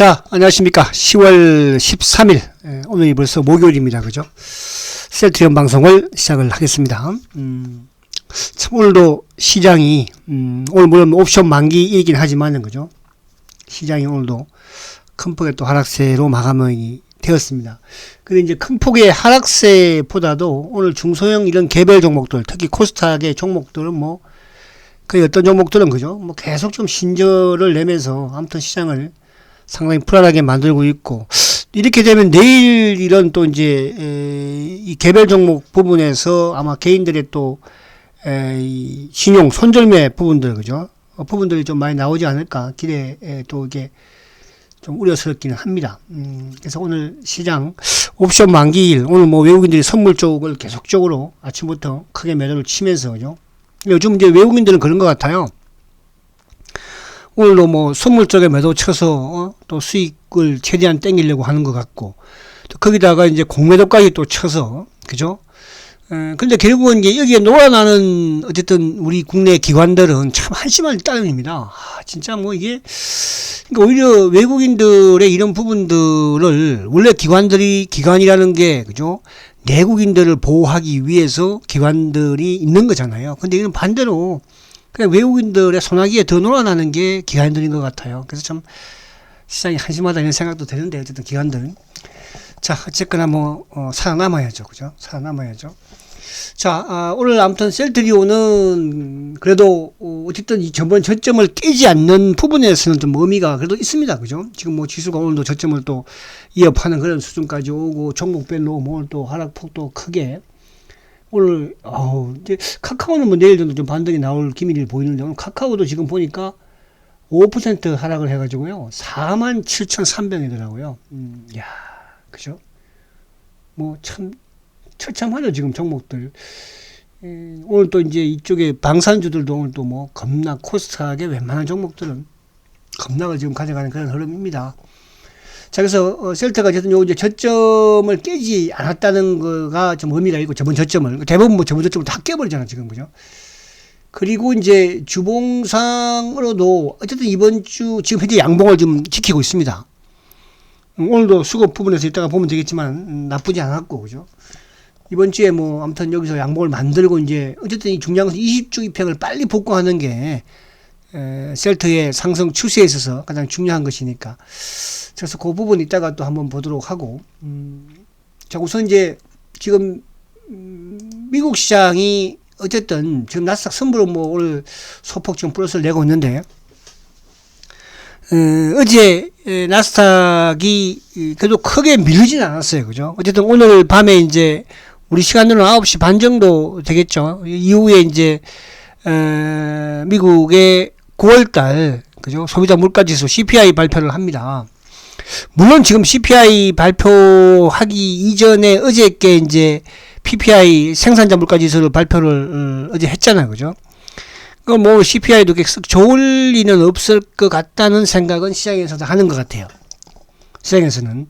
자, 안녕하십니까. 10월 13일. 오늘이 벌써 목요일입니다. 그죠? 셀트리온 방송을 시작을 하겠습니다. 참, 오늘도 시장이, 오늘 물론 옵션 만기이긴 하지만은, 그죠? 시장이 오늘도 큰 폭의 또 하락세로 마감이 되었습니다. 근데 이제 큰 폭의 하락세보다도 오늘 중소형 이런 개별 종목들, 특히 코스닥의 종목들은 뭐, 거의 어떤 종목들은, 그죠? 뭐 계속 좀 신저를 내면서 아무튼 시장을 상당히 불안하게 만들고 있고, 이렇게 되면 내일 이런 또 이제 이 개별 종목 부분에서 아마 개인들의 또 이 신용 손절매 부분들, 그죠? 부분들이 좀 많이 나오지 않을까 기대에 또 이게 좀 우려스럽기는 합니다. 그래서 오늘 시장 옵션 만기일, 오늘 뭐 외국인들이 선물 쪽을 계속적으로 아침부터 크게 매도를 치면서, 그죠? 요즘 이제 외국인들은 그런 것 같아요. 오늘도 뭐 선물 쪽에 매도 쳐서 또 수익을 최대한 땡기려고 하는 것 같고, 또 거기다가 이제 공매도까지 또 쳐서, 그죠? 근데 결국은 이제 여기에 놀아나는 어쨌든 우리 국내 기관들은 참 한심한 따름입니다. 진짜 뭐 이게, 그러니까 오히려 외국인들의 이런 부분들을 원래 기관이라는 게, 그죠? 내국인들을 보호하기 위해서 기관들이 있는 거잖아요. 근데 이건 반대로 그냥 외국인들의 소나기에 더 놀아나는 게 기관들인 것 같아요. 그래서 참 시장이 한심하다 이런 생각도 드는데, 어쨌든 기관들. 자, 어쨌거나 뭐, 살아남아야죠. 그죠? 살아남아야죠. 자, 오늘 아무튼 셀트리온은 그래도, 어쨌든 이 전번 저점을 깨지 않는 부분에서는 좀 의미가 그래도 있습니다. 그죠? 지금 뭐 지수가 오늘도 저점을 또 이어파는 그런 수준까지 오고, 종목별로 뭐 오늘 또 하락폭도 크게. 오늘, 이제 카카오는 뭐 내일 정도 좀 반등이 나올 기미를 보이는데, 오늘 카카오도 지금 보니까 5% 하락을 해가지고요. 47,300이더라고요. 야, 그죠? 뭐 참, 처참하죠, 지금 종목들. 오늘 또 이제 이쪽에 방산주들도 오늘 또 뭐 급락, 코스닥의 웬만한 종목들은 급락을 지금 가져가는 그런 흐름입니다. 자, 그래서, 셀트가 어쨌든 요 이제 저점을 깨지 않았다는 거가 좀 의미가 있고, 저번 저점을. 대부분 뭐 저번 저점을 다 깨버리잖아, 지금, 그죠? 그리고 이제 주봉상으로도 어쨌든 이번 주, 지금 현재 양봉을 좀 지키고 있습니다. 오늘도 수급 부분에서 이따가 보면 되겠지만, 나쁘지 않았고, 그죠? 이번 주에 뭐, 아무튼 여기서 양봉을 만들고 이제, 어쨌든 이 중요한 것은 20주 이평을 빨리 복구하는 게, 셀트의 상승 추세에 있어서 가장 중요한 것이니까. 그래서 그 부분 이따가 또 한번 보도록 하고, 자, 우선 이제 지금, 미국 시장이 어쨌든 지금 나스닥 선물로 뭐 오늘 소폭 지금 플러스를 내고 있는데, 어제 나스닥이 그래도 크게 밀리진 않았어요. 그죠? 어쨌든 오늘 밤에 이제 우리 시간으로는 9시 반 정도 되겠죠. 이후에 이제, 미국의 9월달, 그죠? 소비자 물가지수 CPI 발표를 합니다. 물론 지금 CPI 발표하기 이전에 어저께 이제 PPI 생산자 물가지수를 발표를 어제 했잖아요. 그죠? 그 뭐 CPI도 그렇게 썩 좋을 리는 없을 것 같다는 생각은 시장에서도 하는 것 같아요. 시장에서는.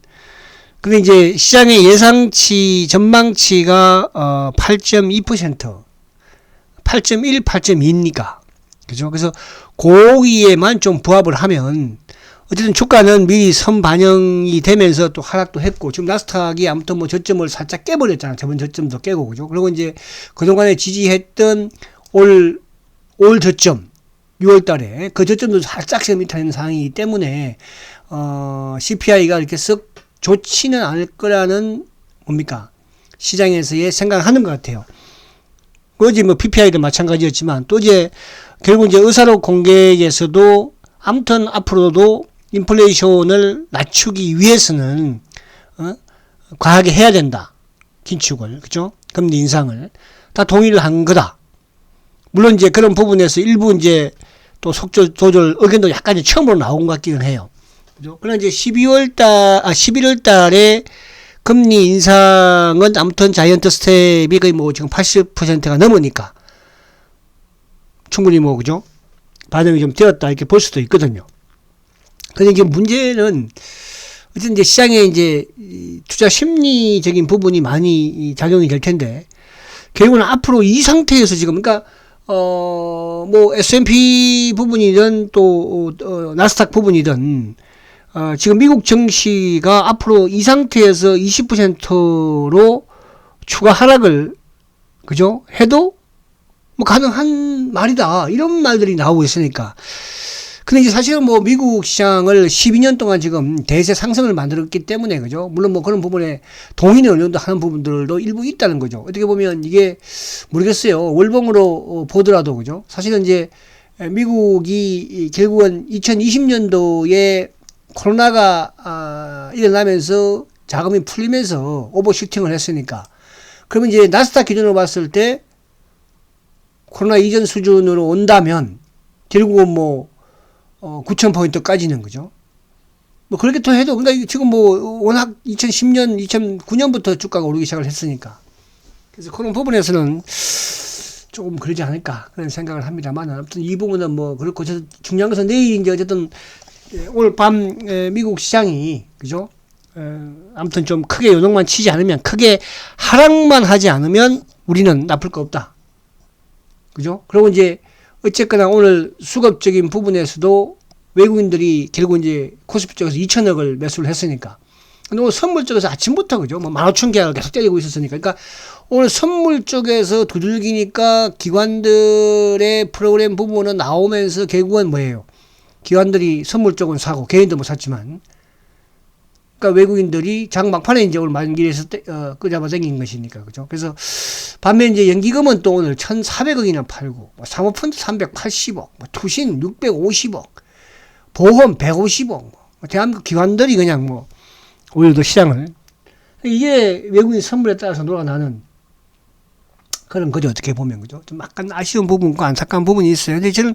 근데 이제 시장의 예상치, 전망치가 8.2%, 8.1, 8.2입니까? 그죠? 그래서 고기에만 좀 부합을 하면 어쨌든 주가는 미리 선반영이 되면서 또 하락도 했고, 지금 나스닥이 아무튼 뭐 저점을 살짝 깨버렸잖아. 저번 저점도 깨고, 그죠? 그리고 이제 그동안에 지지했던 올 저점, 6월 달에 그 저점도 살짝 지금 밑에 상황이기 때문에, CPI가 이렇게 썩 좋지는 않을 거라는 뭡니까? 시장에서의 생각을 하는 것 같아요. 어제 뭐 PPI도 마찬가지였지만, 또 이제 결국 이제 의사록 공개에서도 아무튼 앞으로도 인플레이션을 낮추기 위해서는 과하게 해야 된다. 긴축을, 그죠? 금리 인상을 다 동의를 한 거다. 물론 이제 그런 부분에서 일부 이제 또 속절 조절 의견도 약간 이제 처음으로 나온 것 같기는 해요. 그죠? 그러나 이제 11월 달에 금리 인상은 아무튼 자이언트 스텝이 거의 뭐 지금 80%가 넘으니까 충분히 뭐, 그죠? 반영이 좀 되었다, 이렇게 볼 수도 있거든요. 근데 이게 문제는, 어쨌든 이제 시장에 이제 투자 심리적인 부분이 많이 작용이 될 텐데, 결국은 앞으로 이 상태에서 지금, 그러니까, 뭐, S&P 부분이든 또, 나스닥 부분이든, 지금 미국 증시가 앞으로 이 상태에서 20%로 추가 하락을, 그죠? 해도 뭐 가능한 말이다. 이런 말들이 나오고 있으니까. 근데 이제 사실은 뭐 미국 시장을 12년 동안 지금 대세 상승을 만들었기 때문에, 그죠? 물론 뭐 그런 부분에 동의는 어느 정도 하는 부분들도 일부 있다는 거죠. 어떻게 보면 이게 모르겠어요. 월봉으로 보더라도, 그죠? 사실은 이제 미국이 결국은 2020년도에 코로나가 일어나면서 자금이 풀리면서 오버슈팅을 했으니까, 그러면 이제 나스닥 기준으로 봤을 때 코로나 이전 수준으로 온다면 결국은 뭐 9,000포인트까지는, 그죠? 뭐 그렇게 더 해도, 그러니까 지금 뭐 워낙 2010년, 2009년부터 주가가 오르기 시작을 했으니까, 그래서 그런 부분에서는 조금 그러지 않을까 그런 생각을 합니다만, 아무튼 이 부분은 뭐 그렇고, 중요한 것은 내일 이제 어쨌든 오늘 밤 미국 시장이, 그죠? 아무튼 좀 크게 요동만 치지 않으면, 크게 하락만 하지 않으면 우리는 나쁠 거 없다, 그죠? 그리고 이제 어쨌거나 오늘 수급적인 부분에서도 외국인들이 결국 이제 코스피 쪽에서 2천억을 매수를 했으니까, 근데 오늘 선물 쪽에서 아침부터, 그죠? 뭐 15,000계약을 계속 때리고 있었으니까, 그러니까 오늘 선물 쪽에서 두들기니까 기관들의 프로그램 부분은 나오면서 결국은 뭐예요? 기관들이 선물 쪽은 사고 개인도 못 샀지만, 그러니까 외국인들이 장 막판에 이제 오늘 만기에서 끄잡아 당긴 것이니까, 그죠? 그래서 반면 이제 연기금은 또 오늘 1,400억이나 팔고, 뭐 사모펀드 380억, 뭐 투신 650억, 보험 150억, 뭐 대한민국 기관들이 그냥 뭐 오늘도 시장을, 이게 외국인 선물에 따라서 놀아나는 그런 거죠. 어떻게 보면, 그죠? 좀 약간 아쉬운 부분과 안타까운 부분이 있어요. 근데 저는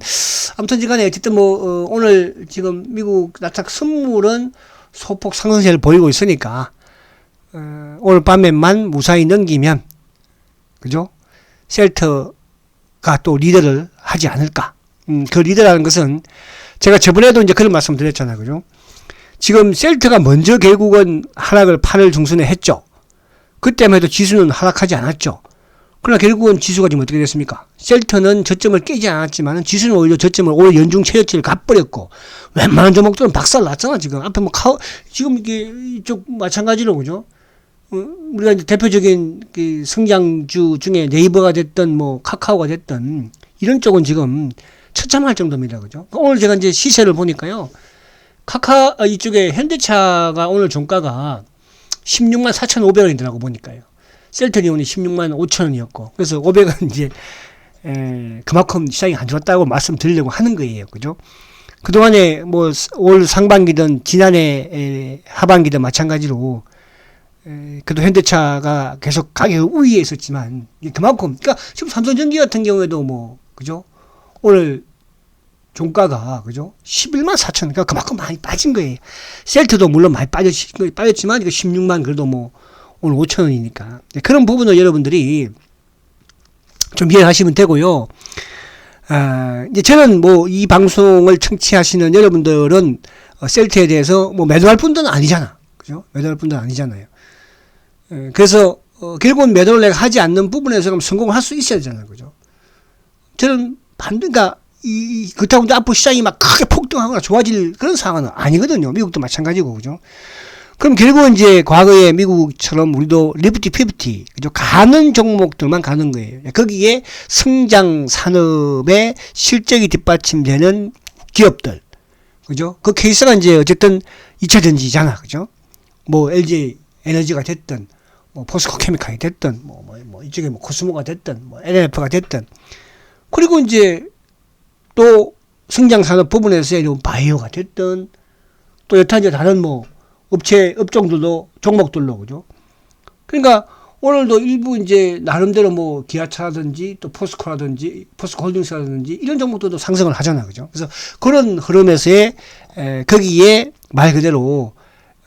아무튼 간에 어쨌든 뭐 오늘 지금 미국 나스닥 선물은 소폭 상승세를 보이고 있으니까 오늘 밤에만 무사히 넘기면, 그죠? 셀트가 또 리더를 하지 않을까. 그 리더라는 것은 제가 저번에도 이제 그런 말씀 드렸잖아요, 그죠? 지금 셀트가 먼저 결국은 하락을 8월 중순에 했죠. 그때만 해도 지수는 하락하지 않았죠. 그러나 결국은 지수가 지금 어떻게 됐습니까? 셀트는 저점을 깨지 않았지만 지수는 오히려 저점을 오히려 연중 최저치를 가버렸고, 웬만한 종목들은 박살 났잖아. 지금 앞에 뭐 지금 이게 이쪽 마찬가지로, 그죠? 우리가 이제 대표적인 그 성장주 중에 네이버가 됐던 뭐 카카오가 됐던 이런 쪽은 지금 처참할 정도입니다, 그죠? 오늘 제가 이제 시세를 보니까요, 이쪽에 현대차가 오늘 종가가 16만 4,500원이더라고 보니까요. 셀트리온이 16만 5천원이었고, 그래서 500원 이제, 그만큼 시장이 안 좋았다고 말씀드리려고 하는 거예요. 그죠? 그동안에 뭐, 올 상반기든 지난해 하반기든 마찬가지로, 그래도 현대차가 계속 가격 우위에 있었지만, 그만큼, 그러니까 지금 삼성전기 같은 경우에도 뭐, 그죠? 오늘 종가가, 그죠? 11만 4천, 그러니까 그만큼 많이 빠진 거예요. 셀트도 물론 많이 빠졌지만, 이거 16만 그래도 뭐, 오늘 5천원이니까. 그런 부분을 여러분들이 좀 이해하시면 되고요. 이제 저는 뭐 이 방송을 청취하시는 여러분들은 셀트에 대해서 뭐 매도할 분들은 아니잖아. 그죠? 매도할 분들은 아니잖아요. 그래서 결국은 매도를 내가 하지 않는 부분에서 그럼 성공을 할 수 있어야 되잖아요. 그죠? 저는 그러니까 그렇다고 앞으로 시장이 막 크게 폭등하거나 좋아질 그런 상황은 아니거든요. 미국도 마찬가지고, 그죠? 그럼 결국은 이제 과거에 미국처럼 우리도 리프티 피프티, 그죠? 가는 종목들만 가는 거예요. 거기에 성장 산업의 실적이 뒷받침되는 기업들, 그죠? 그 케이스가 이제 어쨌든 2차 전지잖아, 그죠? 뭐 LG 에너지가 됐든, 뭐 포스코 케미칼이 됐든, 뭐 이쪽에 뭐 코스모가 됐든, 뭐 NLF가 됐든, 그리고 이제 또 성장 산업 부분에서의 바이오가 됐든, 또 여타 이제 다른 뭐 업종들도, 종목들로, 그죠? 그러니까, 오늘도 일부 이제, 나름대로 뭐, 기아차라든지, 또 포스코 홀딩스라든지, 이런 종목들도 상승을 하잖아, 그죠? 그래서 그런 흐름에서의, 거기에 말 그대로,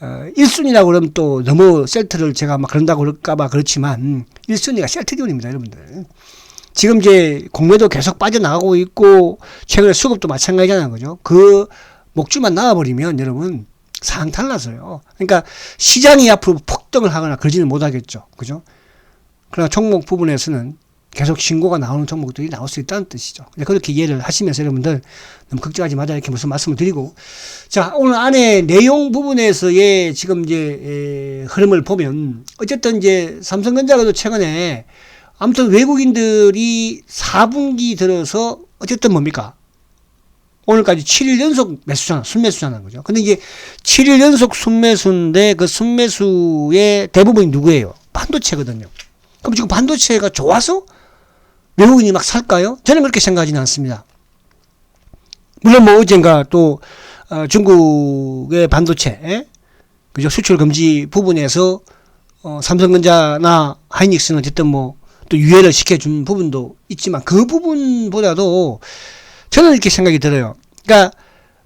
1순위라고 그러면 또 너무 셀트를 제가 막 그런다고 그럴까봐 그렇지만, 1순위가 셀트리온입니다, 여러분들. 지금 이제, 공매도 계속 빠져나가고 있고, 최근에 수급도 마찬가지잖아요, 그죠? 그 목줄만 나와버리면, 여러분, 상탈나서요. 그러니까 시장이 앞으로 폭등을 하거나 그러지는 못하겠죠. 그죠? 그러나 종목 부분에서는 계속 신고가 나오는 종목들이 나올 수 있다는 뜻이죠. 그렇게 이해를 하시면서 여러분들 너무 걱정하지 마자 이렇게 무슨 말씀을 드리고, 자, 오늘 안에 내용 부분에서의 지금 이제 흐름을 보면 어쨌든 이제 삼성전자도 최근에 아무튼 외국인들이 4분기 들어서 어쨌든 뭡니까? 오늘까지 7일 연속 매수잖아. 순매수잖아. 그죠? 근데 이제 7일 연속 순매수인데 그 순매수의 대부분이 누구예요? 반도체거든요. 그럼 지금 반도체가 좋아서 외국인이 막 살까요? 저는 그렇게 생각하지는 않습니다. 물론 뭐 어젠가 또 중국의 반도체 그죠? 수출 금지 부분에서 삼성전자나 하이닉스는 어쨌든 뭐 또 유예를 시켜준 부분도 있지만 그 부분보다도 저는 이렇게 생각이 들어요. 그러니까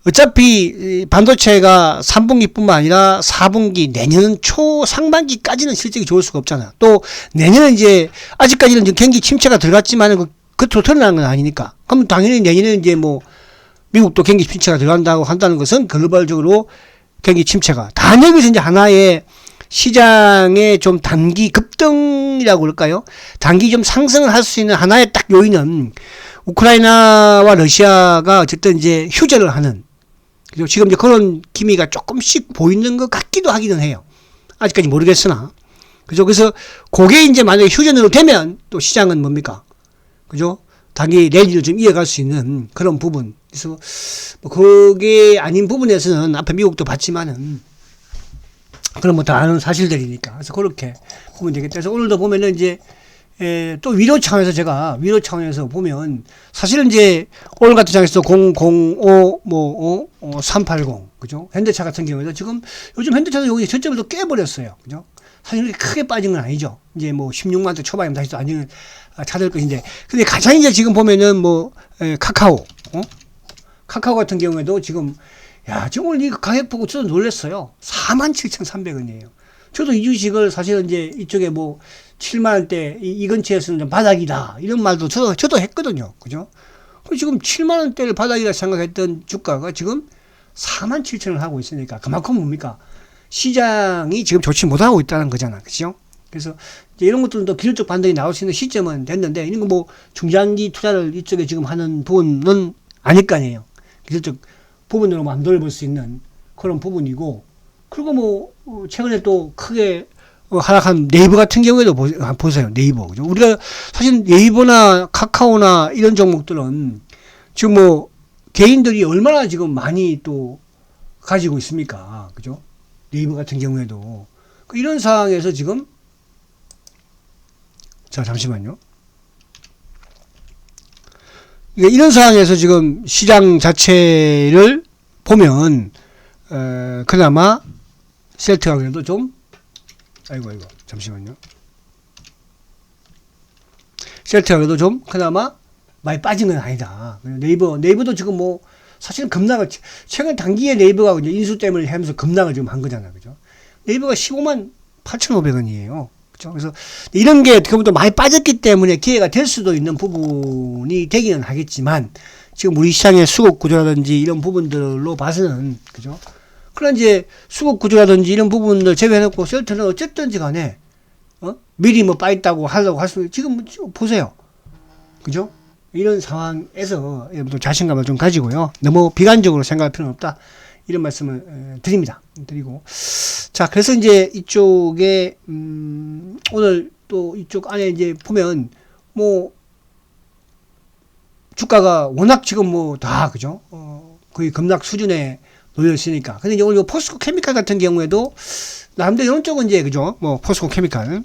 어차피 반도체가 3분기뿐만 아니라 4분기 내년 초 상반기까지는 실적이 좋을 수가 없잖아. 또 내년은 이제 아직까지는 경기 침체가 들어갔지만 그 겉으로 드러나는 건 아니니까. 그럼 당연히 내년에는 이제 뭐 미국도 경기 침체가 들어간다고 한다는 것은 글로벌적으로 경기 침체가 단 여기서 이제 하나의 시장의 좀 단기 급등이라고 그럴까요? 단기 좀 상승을 할 수 있는 하나의 딱 요인은 우크라이나와 러시아가 어쨌든 이제 휴전을 하는, 그죠? 지금 이제 그런 기미가 조금씩 보이는 것 같기도 하기는 해요. 아직까지 모르겠으나. 그죠? 그래서 그게 이제 만약에 휴전으로 되면 또 시장은 뭡니까? 그죠? 단기 랠리를 좀 이어갈 수 있는 그런 부분. 그래서 뭐 그게 아닌 부분에서는 앞에 미국도 봤지만은 그런 뭐 다 아는 사실들이니까. 그래서 그렇게 보면 되겠다. 그래서 오늘도 보면은 이제 또 위로 차원에서 보면 사실은 이제 오늘 같은 장에서 005 380 그죠? 현대차 같은 경우에도 지금 요즘 현대차도 여기 저점에서 깨버렸어요. 그죠? 사실 그렇게 크게 빠진 건 아니죠. 이제 뭐 16만 대 초반이면 다시 또 안정을 찾을 것인데, 근데 가장 이제 지금 보면은 뭐 카카오 같은 경우에도 지금 지금 오늘 이 가격 보고 저도 놀랐어요. 47,300원이에요. 저도 이 주식을 사실은 이제 이쪽에 뭐 7만원대 이 근처에서는 좀 바닥이다 이런 말도 저도 했거든요. 그죠? 지금 7만원대를 바닥이라 생각했던 주가가 지금 47,000원 하고 있으니까 그만큼 뭡니까? 시장이 지금 좋지 못하고 있다는 거잖아. 그죠? 그래서 이제 이런 것들도 기술적 반등이 나올 수 있는 시점은 됐는데, 이런 거 뭐 중장기 투자를 이쪽에 지금 하는 부분은 아닐 거 아니에요. 기술적 부분으로 만들어 볼 수 있는 그런 부분이고, 그리고 뭐 최근에 또 크게 하락한 네이버 같은 경우에도 보세요. 네이버. 그죠? 우리가 사실 네이버나 카카오나 이런 종목들은 지금 뭐 개인들이 얼마나 지금 많이 또 가지고 있습니까? 그죠? 네이버 같은 경우에도 이런 상황에서 지금 잠시만요. 이런 상황에서 지금 시장 자체를 보면 그나마 셀트가 그래도 좀 잠시만요. 셀트가 그래도 좀 그나마 많이 빠진 건 아니다. 네이버도 지금 뭐 사실은 급락을 최근 단기에 네이버가 이제 인수 때문에 하면서 급락을 지금 한 거잖아. 그죠? 네이버가 15만 8,500원이에요. 그죠? 그래서 이런 게 어떻게 보면 또 많이 빠졌기 때문에 기회가 될 수도 있는 부분이 되기는 하겠지만, 지금 우리 시장의 수급 구조라든지 이런 부분들로 봐서는, 그죠? 그러나 이제 수급 구조라든지 이런 부분들 제외해놓고 셀트는 어쨌든지 간에, 미리 뭐 빠있다고 하려고 할 수, 지금 보세요. 그죠? 이런 상황에서 여러분들 자신감을 좀 가지고요. 너무 비관적으로 생각할 필요는 없다. 이런 말씀을 드리고. 자, 그래서 이제 이쪽에, 오늘 또 이쪽 안에 이제 보면, 뭐, 주가가 워낙 지금 뭐 다, 그죠? 거의 급락 수준에 놓여있으니까. 근데 이제 오늘 포스코 케미칼 같은 경우에도, 나름대로 이런 쪽은 이제, 그죠? 뭐, 포스코 케미칼,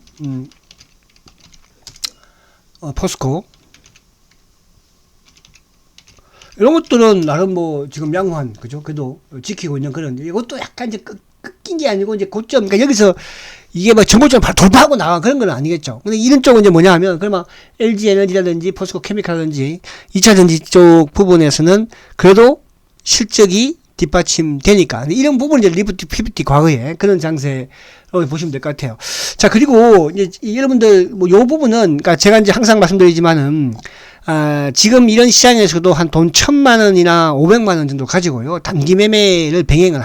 포스코. 이런 것들은 나름 뭐 지금 양호한, 그죠? 그래도 지키고 있는 그런, 이것도 약간 이제 꺾인 게 아니고 이제 고점, 그러니까 여기서 이게 막 전고점 돌파하고 나간 그런 건 아니겠죠. 근데 이런 쪽은 이제 뭐냐 하면, 그러면 LG 에너지라든지 포스코 케미칼이라든지 2차전지 쪽 부분에서는 그래도 실적이 뒷받침되니까. 이런 부분은 이제 리프트 피프티 과거에 그런 장세로 보시면 될 것 같아요. 자, 그리고 이제 여러분들 뭐 요 부분은, 그러니까 제가 이제 항상 말씀드리지만은, 지금 이런 시장에서도 한 돈 1,000만원이나 500만원 정도 가지고요, 단기 매매를 병행을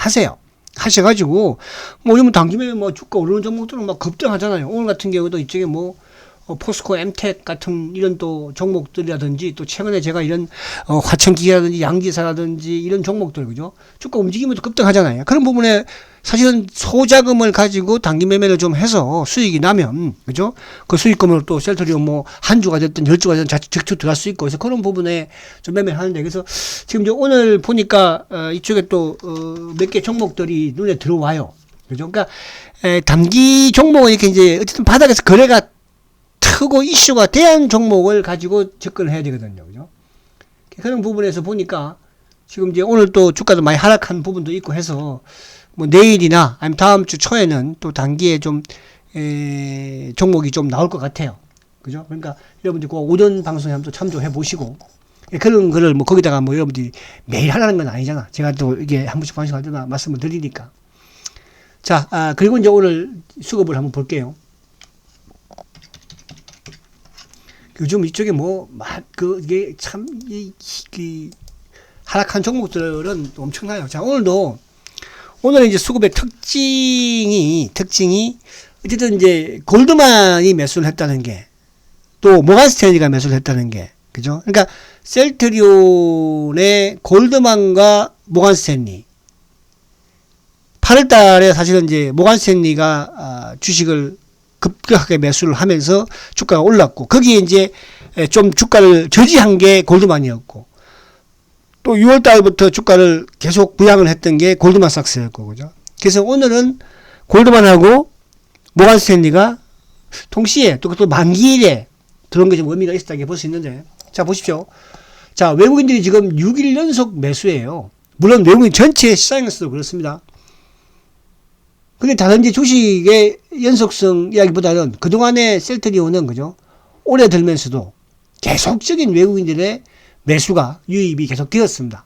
하셔가지고, 뭐, 이러면 단기 매매 뭐 주가 오르는 종목들은 막 급등하잖아요. 오늘 같은 경우도 이쪽에 뭐, 포스코, 엠텍 같은 이런 또 종목들이라든지 또 최근에 제가 이런 화천기라든지 양기사라든지 이런 종목들 그죠? 주가 움직이면서 급등하잖아요. 그런 부분에 사실은 소자금을 가지고 단기 매매를 좀 해서 수익이 나면 그죠? 그 수익금으로 또 셀트리온 뭐 한 주가 됐든 10주가 됐든 적극 들어갈 수 있고 그래서 그런 부분에 좀 매매를 하는데 그래서 지금 이제 오늘 보니까 이쪽에 또 몇 개 종목들이 눈에 들어와요. 그죠? 그러니까 단기 종목은 이렇게 이제 어쨌든 바닥에서 거래가 크고 이슈가 대한 종목을 가지고 접근을 해야 되거든요. 그죠? 그런 부분에서 보니까 지금 이제 오늘 또 주가도 많이 하락한 부분도 있고 해서 뭐 내일이나 아니면 다음 주 초에는 또 단기에 좀 종목이 좀 나올 것 같아요. 그죠? 그러니까 여러분들 그 오전 방송에 한번 또 참조해 보시고 그런 거를 뭐 거기다가 뭐 여러분들이 매일 하라는 건 아니잖아. 제가 또 이게 한 번씩 할 때나 말씀을 드리니까. 자, 그리고 이제 오늘 수급을 한번 볼게요. 요즘 이쪽에 뭐, 이게 참, 하락한 종목들은 엄청나요. 자, 오늘은 이제 수급의 특징이, 어쨌든 이제 골드만이 매수를 했다는 게, 또 모간 스탠리가 매수를 했다는 게, 그죠? 그러니까 셀트리온의 골드만과 모간 스탠리. 8월 달에 사실은 이제 모간 스탠리가 주식을 급격하게 매수를 하면서 주가가 올랐고 거기에 이제 좀 주가를 저지한 게 골드만이었고 또 6월 달부터 주가를 계속 부양을 했던 게 골드만삭스였고 그죠? 그래서 오늘은 골드만하고 모간 스탠리가 동시에 또 만기일에 들어온 게 좀 의미가 있었다고 볼 수 있는데 자 보십시오. 자 외국인들이 지금 6일 연속 매수예요. 물론 외국인 전체 시장에서도 그렇습니다. 근데 다른 이제 주식의 연속성 이야기보다는 그동안의 셀트리온은 그죠? 오래 들면서도 계속적인 외국인들의 매수가 유입이 계속 되었습니다.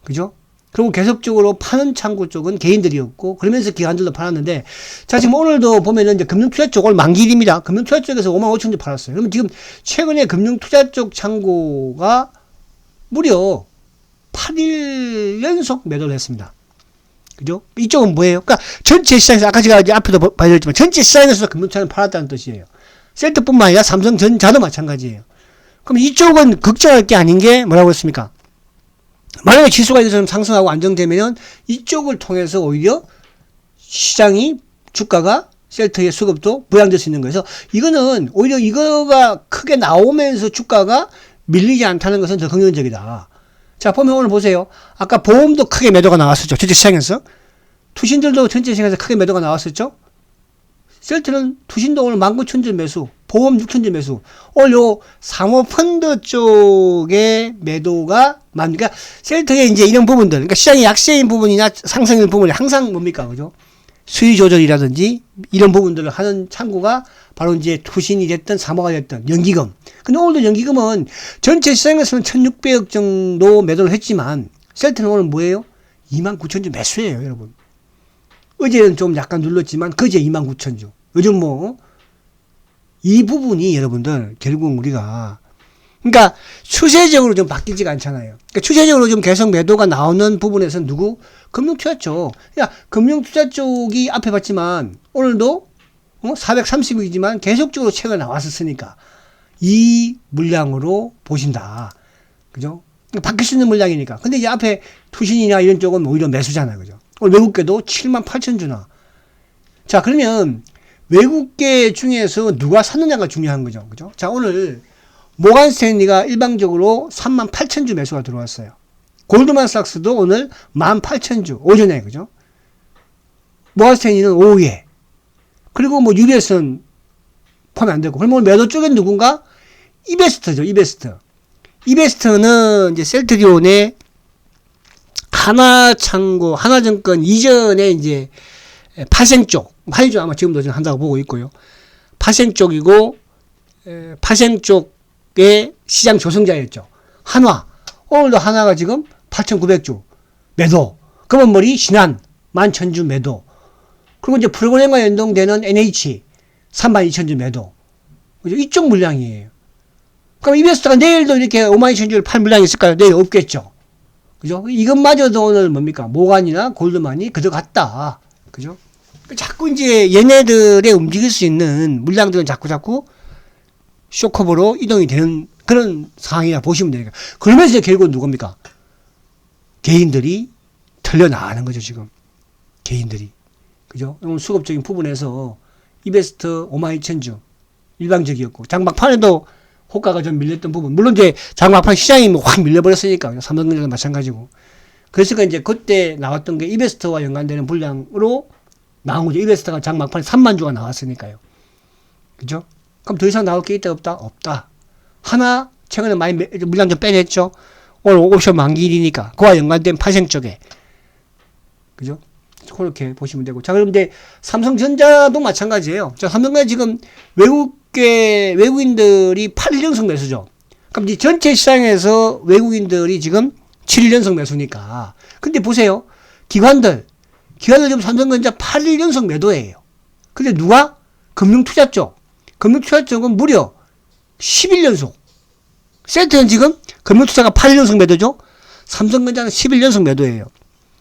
그죠? 그리고 계속적으로 파는 창구 쪽은 개인들이었고 그러면서 기관들도 팔았는데 자 지금 오늘도 보면은 이제 금융투자 쪽 오늘 만기일입니다. 금융투자 쪽에서 55,000주 팔았어요. 그러면 지금 최근에 금융투자 쪽 창구가 무려 8일 연속 매도를 했습니다. 그죠? 이쪽은 뭐예요? 그러니까 전체 시장에서 아까 제가 이제 앞에도 봐드렸지만 전체 시장에서 금융투자는 팔았다는 뜻이에요. 셀트뿐만 아니라 삼성전자도 마찬가지예요. 그럼 이쪽은 걱정할 게 아닌 게 뭐라고 했습니까? 만약에 지수가 이처럼 상승하고 안정되면 이쪽을 통해서 오히려 시장이 주가가 셀트의 수급도 부양될 수 있는 거예요. 그래서 이거는 오히려 이거가 크게 나오면서 주가가 밀리지 않다는 것은 더 긍정적이다. 자, 보면 오늘 보세요. 아까 보험도 크게 매도가 나왔었죠. 전체 시장에서. 투신들도 전체 시장에서 크게 매도가 나왔었죠. 셀트는 투신도 오늘 19,000주 매수, 보험 6,000주 매수. 오늘 요 사모펀드 쪽의 매도가 그러니까 셀트의 이제 이런 부분들, 그러니까 시장이 약세인 부분이나 상승인 부분이 항상 뭡니까? 그죠? 수위 조절이라든지 이런 부분들을 하는 창구가 바로 이제 투신이 됐든 사모가 됐든 연기금. 근데 오늘도 연기금은 전체 시장에서는 1,600억 정도 매도를 했지만 셀트는 오늘 뭐예요? 29,000주 매수예요, 여러분. 어제는 좀 약간 눌렀지만 그제 29,000주. 요즘 뭐 이 부분이 여러분들 결국 우리가 그러니까 추세적으로 좀 바뀌지가 않잖아요. 그러니까 추세적으로 좀 계속 매도가 나오는 부분에서 누구? 금융투자 쪽. 그러니까 금융투자 쪽이 앞에 봤지만 오늘도 430억이지만 계속적으로 최근에 나왔었으니까 이 물량으로 보신다. 그죠? 그러니까 바뀔 수 있는 물량이니까. 근데 이제 앞에 투신이나 이런 쪽은 오히려 매수잖아요. 그죠? 오늘 외국계도 78,000주나. 자, 그러면 외국계 중에서 누가 샀느냐가 중요한 거죠. 그죠? 자, 오늘 모간 스탠리가 일방적으로 38,000주 매수가 들어왔어요. 골드만삭스도 오늘 18,000주 오전에 그죠? 모간 스탠리는 오후에. 그리고 뭐 UBS는 포함이 안 되고. 그럼 오늘 매도 쪽엔 누군가? 이베스트죠. 이베스트는 이제 셀트리온의 하나창고, 하나증권 이전에 이제 파생 쪽, 화이주 아마 지금도 좀 한다고 보고 있고요. 파생 쪽이고, 파생 쪽의 시장 조성자였죠. 한화. 오늘도 한화가 지금 8,900주 매도. 검은머리 신한 11,000주 매도. 그리고 이제 프로그램과 연동되는 NH 32,000주 매도. 그죠? 이쪽 물량이에요. 그럼 이베스트가 내일도 이렇게 52,000주를 팔 물량이 있을까요? 내일 없겠죠. 그죠? 이것마저도 오늘 뭡니까? 모간이나 골드만이 그저 같다. 그죠? 자꾸 이제 얘네들의 움직일 수 있는 물량들은 자꾸 쇼커버로 이동이 되는 그런 상황이라 보시면 되니까. 그러면서 이제 결국은 누굽니까? 개인들이 털려나가는 거죠, 지금. 개인들이. 그죠? 오늘 수급적인 부분에서 이베스트 52,000주 일방적이었고, 장막판에도 호가가 좀 밀렸던 부분. 물론 이제 장막판 시장이 뭐 확 밀려버렸으니까. 삼성전자도 마찬가지고. 그래서 이제 그때 나왔던 게 이베스트와 연관되는 분량으로 나온 거죠. 이베스트가 장막판에 3만 주가 나왔으니까요. 그죠? 그럼 더 이상 나올 게 있다, 없다? 없다. 하나, 최근에 많이 물량 좀 빼냈죠? 오늘 옵션 만기일이니까. 그와 연관된 파생 쪽에. 그죠? 그렇게 보시면 되고. 자, 그럼 이제 삼성전자도 마찬가지예요. 자, 삼성전자 지금 외국인들이 8연속 매수죠. 그럼 이제 전체 시장에서 외국인들이 지금 7연속 매수니까. 근데 보세요. 기관들 지금 삼성전자 8연속 매도예요. 근데 누가? 금융투자 쪽. 금융투자 쪽은 무려 11연속. 세트는 지금 금융투자가 8연속 매도죠. 삼성전자는 11연속 매도예요.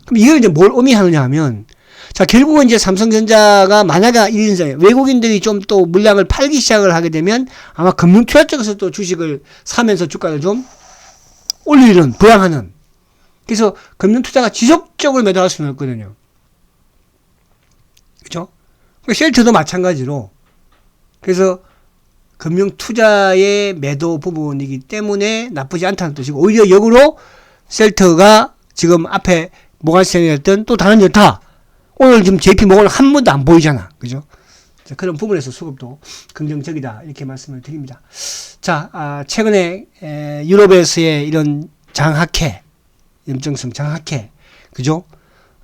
그럼 이걸 이제 뭘 의미하느냐 하면, 자, 결국은 이제 삼성전자가 만약에 외국인들이 좀 또 물량을 팔기 시작을 하게 되면 아마 금융투자 쪽에서 또 주식을 사면서 주가를 좀 올리는, 부양하는. 그래서 금융투자가 지속적으로 매도할 수는 없거든요. 그죠? 셀트도 마찬가지로. 그래서 금융투자의 매도 부분이기 때문에 나쁘지 않다는 뜻이고, 오히려 역으로 셀트가 지금 앞에 모관시장이었던 또 다른 여타, 오늘 지금 JP모건 한 번도 안 보이잖아. 그죠? 자, 그런 부분에서 수급도 긍정적이다. 이렇게 말씀을 드립니다. 자, 최근에 유럽에서의 이런 장학회, 염증성 장학회, 그죠?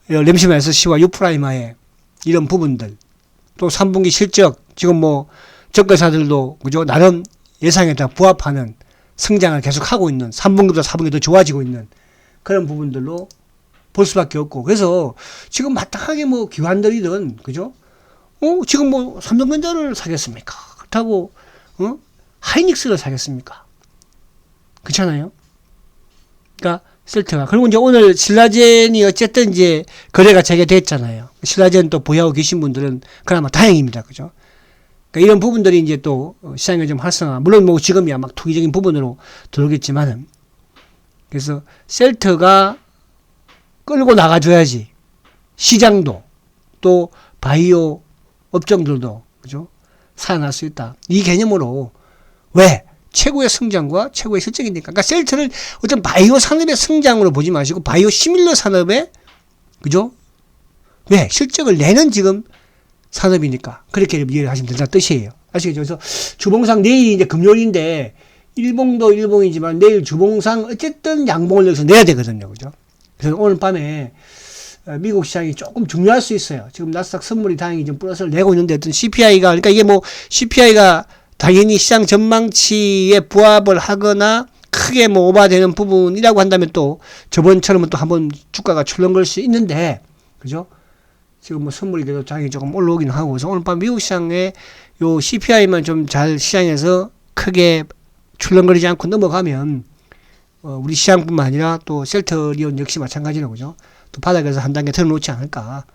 램시마 SC와 유프라이마의 이런 부분들, 또 3분기 실적, 지금 뭐 적개사들도 그죠? 나름 예상에 다 부합하는 성장을 계속하고 있는, 3분기보다 4분기 더 좋아지고 있는 그런 부분들로 볼 수밖에 없고. 그래서 지금 마땅하게 뭐 기관들이든 그죠? 지금 뭐 삼성전자를 사겠습니까? 그렇다고 하이닉스를 사겠습니까? 그렇잖아요. 그러니까 셀트가. 그리고 이제 오늘 신라젠이 어쨌든 이제 거래가 재개됐잖아요. 신라젠 또 보유하고 계신 분들은 그나마 다행입니다. 그죠? 그러니까 이런 부분들이 이제 또 시장에 좀 활성화. 물론 뭐 지금이야 막 투기적인 부분으로 들어오겠지만은. 그래서 셀트가 끌고 나가줘야지 시장도 또 바이오 업종들도 그죠? 살아날 수 있다. 이 개념으로. 왜? 최고의 성장과 최고의 실적이니까. 그러니까 셀트를 어떤 바이오 산업의 성장으로 보지 마시고 바이오 시밀러 산업의 그죠? 왜? 실적을 내는 지금 산업이니까. 그렇게 이해를 하시면 된다는 뜻이에요. 아시겠죠? 그래서 주봉상 내일이 이제 금요일인데 일봉도 일봉이지만 내일 주봉상 어쨌든 양봉을 여기서 내야 되거든요. 그죠? 그래서 오늘 밤에 미국 시장이 조금 중요할 수 있어요. 지금 나스닥 선물이 다행히 좀 플러스를 내고 있는데 어떤 CPI가, 그러니까 이게 뭐 CPI가 당연히 시장 전망치에 부합을 하거나 크게 뭐 오버되는 부분이라고 한다면 또 저번처럼은 또 한번 주가가 출렁걸 수 있는데, 그죠? 지금 뭐 선물이 그래도 장이 조금 올라오긴 하고, 그래서 오늘 밤 미국 시장에 요 CPI만 좀 잘 시장에서 크게 출렁거리지 않고 넘어가면 우리 시장뿐만 아니라 또 셀트리온 역시 마찬가지로 그죠? 또 바닥에서 한 단계 들어놓지 않을까,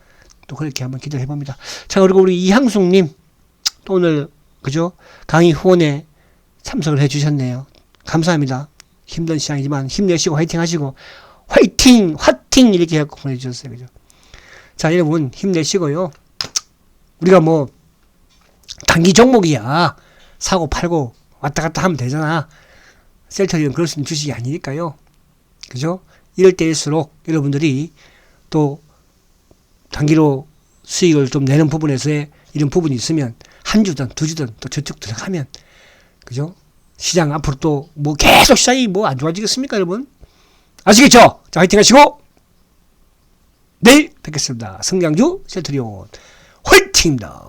또 그렇게 한번 기대해 봅니다. 자, 그리고 우리 이항숙님 또 오늘 그죠? 강의 후원에 참석을 해주셨네요. 감사합니다. 힘든 시장이지만 힘내시고 화이팅 하시고, 화이팅 화팅 이렇게 해서 보내주셨어요. 그죠? 자, 여러분 힘내시고요. 우리가 뭐 단기 종목이야 사고 팔고 왔다 갔다 하면 되잖아. 셀트리온 그럴 수 있는 주식이 아니니까요. 그죠? 이럴 때일수록 여러분들이 또 단기로 수익을 좀 내는 부분에서의 이런 부분이 있으면 한 주든 두 주든 또 저쪽 들어가면, 그죠? 시장 앞으로 또 뭐 계속 시장이 뭐 안 좋아지겠습니까, 여러분? 아시겠죠? 자, 화이팅 하시고 내일 뵙겠습니다. 성장주 셀트리온 화이팅입니다.